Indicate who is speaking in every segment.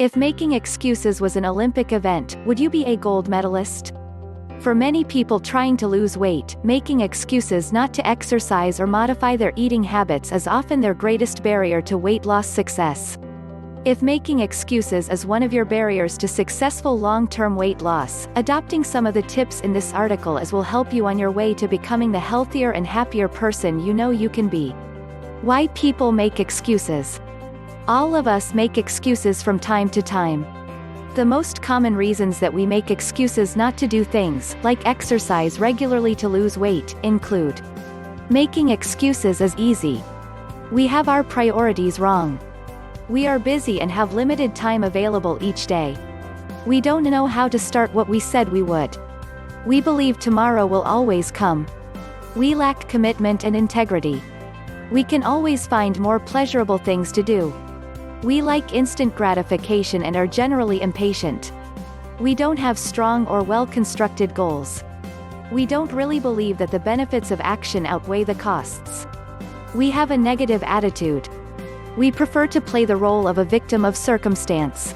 Speaker 1: If making excuses was an Olympic event, would you be a gold medalist? For many people trying to lose weight, making excuses not to exercise or modify their eating habits is often their greatest barrier to weight loss success. If making excuses is one of your barriers to successful long-term weight loss, adopting some of the tips in this article will help you on your way to becoming the healthier and happier person you know you can be. Why people make excuses. All of us make excuses from time to time. The most common reasons that we make excuses not to do things, like exercise regularly to lose weight, include: making excuses is easy. We have our priorities wrong. We are busy and have limited time available each day. We don't know how to start what we said we would. We believe tomorrow will always come. We lack commitment and integrity. We can always find more pleasurable things to do. We like instant gratification and are generally impatient. We don't have strong or well-constructed goals. We don't really believe that the benefits of action outweigh the costs. We have a negative attitude. We prefer to play the role of a victim of circumstance.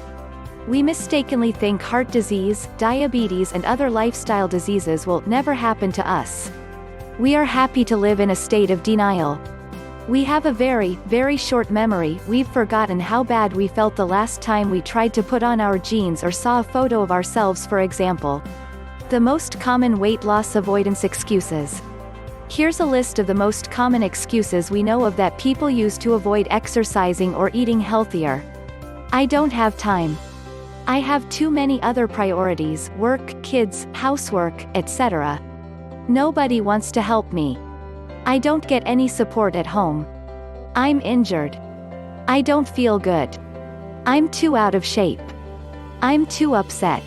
Speaker 1: We mistakenly think heart disease, diabetes and other lifestyle diseases will never happen to us. We are happy to live in a state of denial. We have a very, very short memory. We've forgotten how bad we felt the last time we tried to put on our jeans or saw a photo of ourselves, for example. The most common weight loss avoidance excuses. Here's a list of the most common excuses we know of that people use to avoid exercising or eating healthier. I don't have time. I have too many other priorities, work, kids, housework, etc. Nobody wants to help me. I don't get any support at home. I'm injured. I don't feel good. I'm too out of shape. I'm too upset.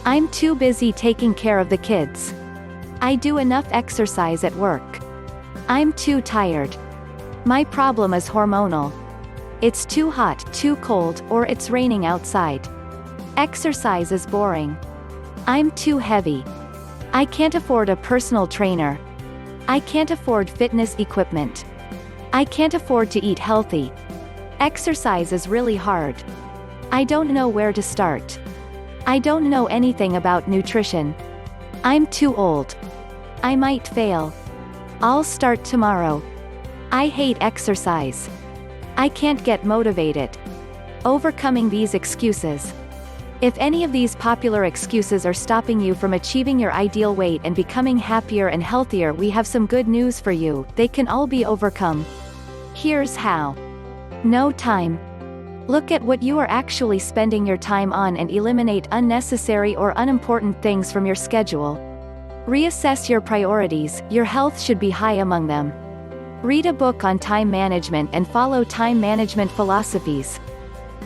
Speaker 1: I'm too busy taking care of the kids. I do enough exercise at work. I'm too tired. My problem is hormonal. It's too hot, too cold, or it's raining outside. Exercise is boring. I'm too heavy. I can't afford a personal trainer. I can't afford fitness equipment. I can't afford to eat healthy. Exercise is really hard. I don't know where to start. I don't know anything about nutrition. I'm too old. I might fail. I'll start tomorrow. I hate exercise. I can't get motivated. Overcoming these excuses. If any of these popular excuses are stopping you from achieving your ideal weight and becoming happier and healthier, we have some good news for you. They can all be overcome. Here's how. No time. Look at what you are actually spending your time on and eliminate unnecessary or unimportant things from your schedule. Reassess your priorities. Your health should be high among them. Read a book on time management and follow time management philosophies.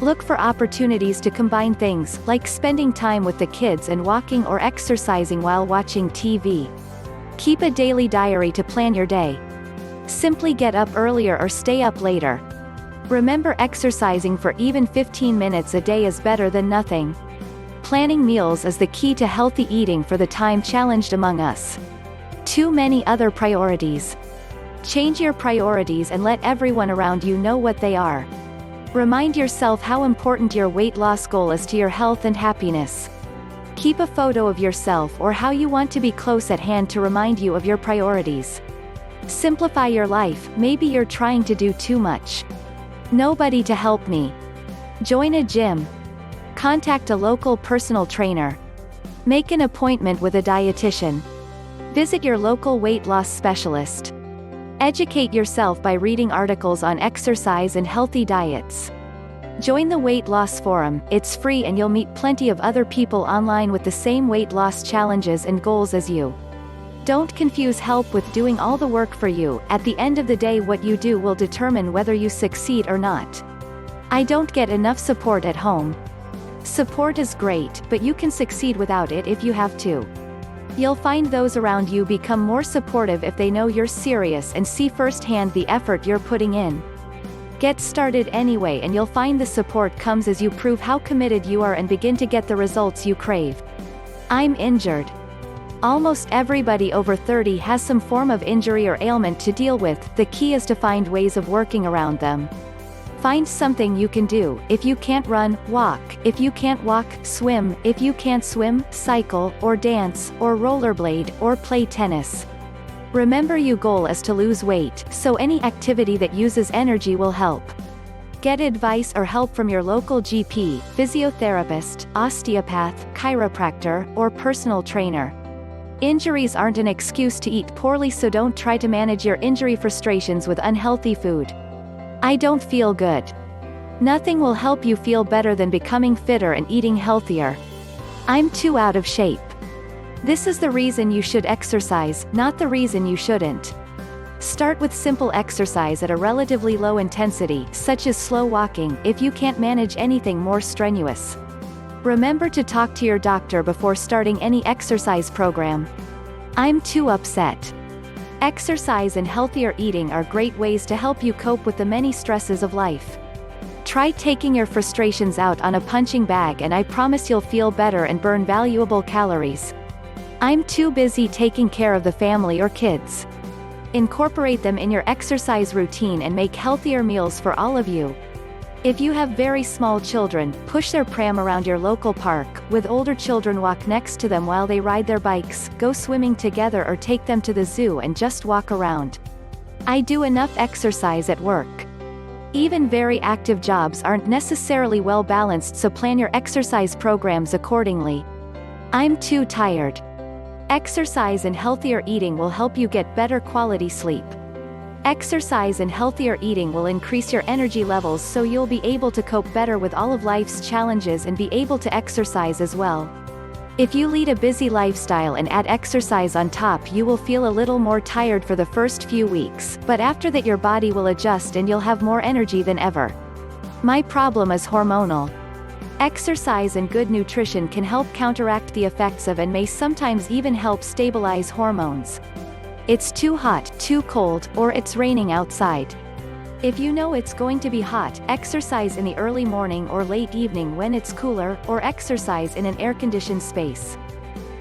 Speaker 1: Look for opportunities to combine things, like spending time with the kids and walking or exercising while watching TV. Keep a daily diary to plan your day. Simply get up earlier or stay up later. Remember, exercising for even 15 minutes a day is better than nothing. Planning meals is the key to healthy eating for the time-challenged among us. Too many other priorities. Change your priorities and let everyone around you know what they are. Remind yourself how important your weight loss goal is to your health and happiness. Keep a photo of yourself or how you want to be close at hand to remind you of your priorities. Simplify your life. Maybe you're trying to do too much. Nobody to help me. Join a gym. Contact a local personal trainer. Make an appointment with a dietitian. Visit your local weight loss specialist. Educate yourself by reading articles on exercise and healthy diets. Join the Weight Loss Forum. It's free and you'll meet plenty of other people online with the same weight loss challenges and goals as you. Don't confuse help with doing all the work for you. At the end of the day, what you do will determine whether you succeed or not. I don't get enough support at home. Support is great, but you can succeed without it if you have to. You'll find those around you become more supportive if they know you're serious and see firsthand the effort you're putting in. Get started anyway and you'll find the support comes as you prove how committed you are and begin to get the results you crave. I'm injured. Almost everybody over 30 has some form of injury or ailment to deal with. The key is to find ways of working around them. Find something you can do. If you can't run, walk. If you can't walk, swim. If you can't swim, cycle, or dance, or rollerblade, or play tennis. Remember, your goal is to lose weight, so any activity that uses energy will help. Get advice or help from your local GP, physiotherapist, osteopath, chiropractor, or personal trainer. Injuries aren't an excuse to eat poorly, so don't try to manage your injury frustrations with unhealthy food. I don't feel good. Nothing will help you feel better than becoming fitter and eating healthier. I'm too out of shape. This is the reason you should exercise, not the reason you shouldn't. Start with simple exercise at a relatively low intensity, such as slow walking, if you can't manage anything more strenuous. Remember to talk to your doctor before starting any exercise program. I'm too upset. Exercise and healthier eating are great ways to help you cope with the many stresses of life. Try taking your frustrations out on a punching bag, and I promise you'll feel better and burn valuable calories. I'm too busy taking care of the family or kids. Incorporate them in your exercise routine and make healthier meals for all of you. If you have very small children, push their pram around your local park. With older children, walk next to them while they ride their bikes, go swimming together, or take them to the zoo and just walk around. I do enough exercise at work. Even very active jobs aren't necessarily well balanced, so plan your exercise programs accordingly. I'm too tired. Exercise and healthier eating will help you get better quality sleep. Exercise and healthier eating will increase your energy levels, so you'll be able to cope better with all of life's challenges and be able to exercise as well. If you lead a busy lifestyle and add exercise on top, you will feel a little more tired for the first few weeks, but after that your body will adjust and you'll have more energy than ever. My problem is hormonal. Exercise and good nutrition can help counteract the effects of, and may sometimes even help stabilize, hormones. It's too hot, too cold, or it's raining outside. If you know it's going to be hot, exercise in the early morning or late evening when it's cooler, or exercise in an air-conditioned space.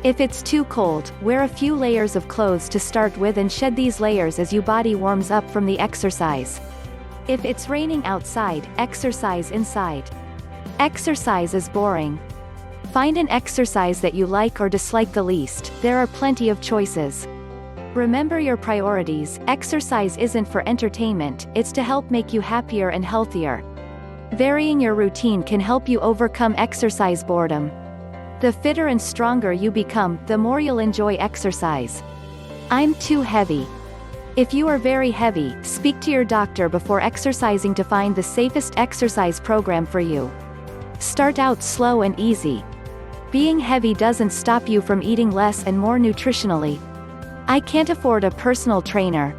Speaker 1: If it's too cold, wear a few layers of clothes to start with and shed these layers as your body warms up from the exercise. If it's raining outside, exercise inside. Exercise is boring. Find an exercise that you like or dislike the least. There are plenty of choices. Remember your priorities. Exercise isn't for entertainment, it's to help make you happier and healthier. Varying your routine can help you overcome exercise boredom. The fitter and stronger you become, the more you'll enjoy exercise. I'm too heavy. If you are very heavy, speak to your doctor before exercising to find the safest exercise program for you. Start out slow and easy. Being heavy doesn't stop you from eating less and more nutritionally. I can't afford a personal trainer.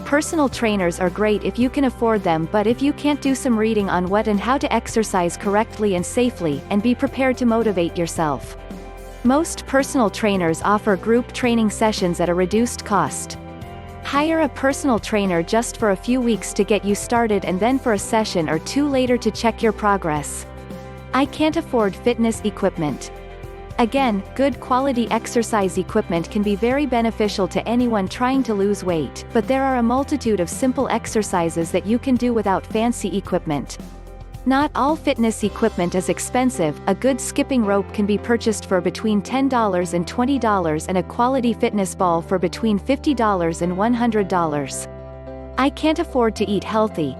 Speaker 1: Personal trainers are great if you can afford them, but if you can't, do some reading on what and how to exercise correctly and safely, and be prepared to motivate yourself. Most personal trainers offer group training sessions at a reduced cost. Hire a personal trainer just for a few weeks to get you started, and then for a session or two later to check your progress. I can't afford fitness equipment. Again, good quality exercise equipment can be very beneficial to anyone trying to lose weight, but there are a multitude of simple exercises that you can do without fancy equipment. Not all fitness equipment is expensive. A good skipping rope can be purchased for between $10 and $20, and a quality fitness ball for between $50 and $100. I can't afford to eat healthy.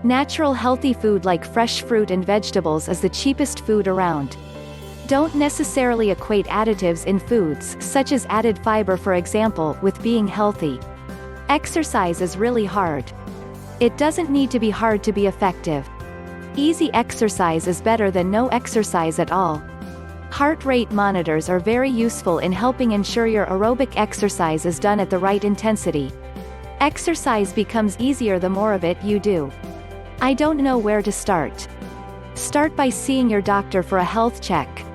Speaker 1: Natural healthy food like fresh fruit and vegetables is the cheapest food around. Don't necessarily equate additives in foods, such as added fiber for example, with being healthy. Exercise is really hard. It doesn't need to be hard to be effective. Easy exercise is better than no exercise at all. Heart rate monitors are very useful in helping ensure your aerobic exercise is done at the right intensity. Exercise becomes easier the more of it you do. I don't know where to start. Start by seeing your doctor for a health check.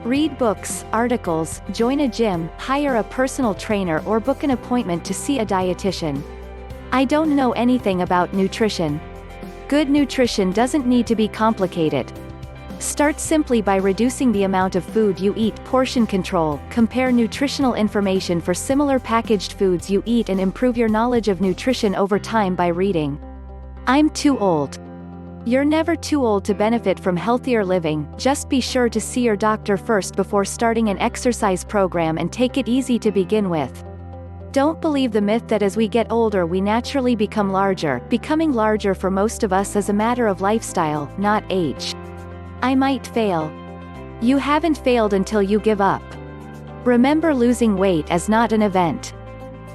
Speaker 1: Read books, articles, join a gym, hire a personal trainer, or book an appointment to see a dietitian. I don't know anything about nutrition. Good nutrition doesn't need to be complicated. Start simply by reducing the amount of food you eat. Portion control. Compare nutritional information for similar packaged foods you eat and improve your knowledge of nutrition over time by reading. I'm too old. You're never too old to benefit from healthier living, just be sure to see your doctor first before starting an exercise program and take it easy to begin with. Don't believe the myth that as we get older we naturally become larger. Becoming larger for most of us is a matter of lifestyle, not age. I might fail. You haven't failed until you give up. Remember, losing weight is not an event.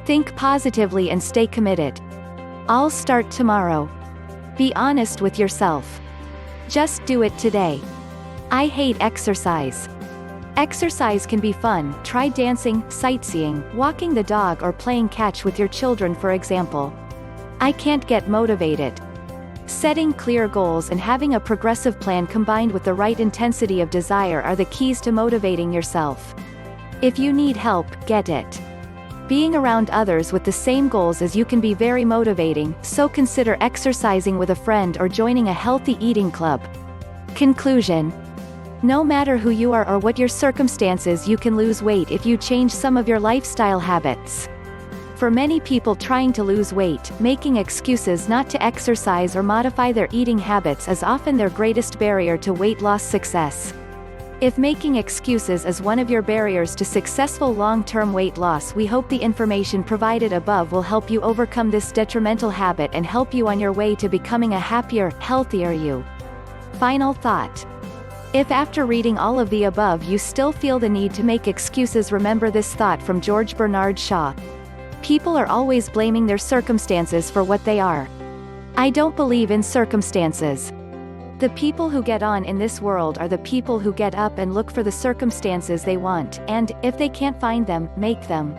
Speaker 1: Think positively and stay committed. I'll start tomorrow. Be honest with yourself. Just do it today. I hate exercise. Exercise can be fun. Try dancing, sightseeing, walking the dog, or playing catch with your children, for example. I can't get motivated. Setting clear goals and having a progressive plan combined with the right intensity of desire are the keys to motivating yourself. If you need help, get it. Being around others with the same goals as you can be very motivating, so consider exercising with a friend or joining a healthy eating club. Conclusion. No matter who you are or what your circumstances, you can lose weight if you change some of your lifestyle habits. For many people trying to lose weight, making excuses not to exercise or modify their eating habits is often their greatest barrier to weight loss success. If making excuses is one of your barriers to successful long-term weight loss, we hope the information provided above will help you overcome this detrimental habit and help you on your way to becoming a happier, healthier you. Final thought. If after reading all of the above you still feel the need to make excuses, remember this thought from George Bernard Shaw. People are always blaming their circumstances for what they are. I don't believe in circumstances. The people who get on in this world are the people who get up and look for the circumstances they want, and, if they can't find them, make them.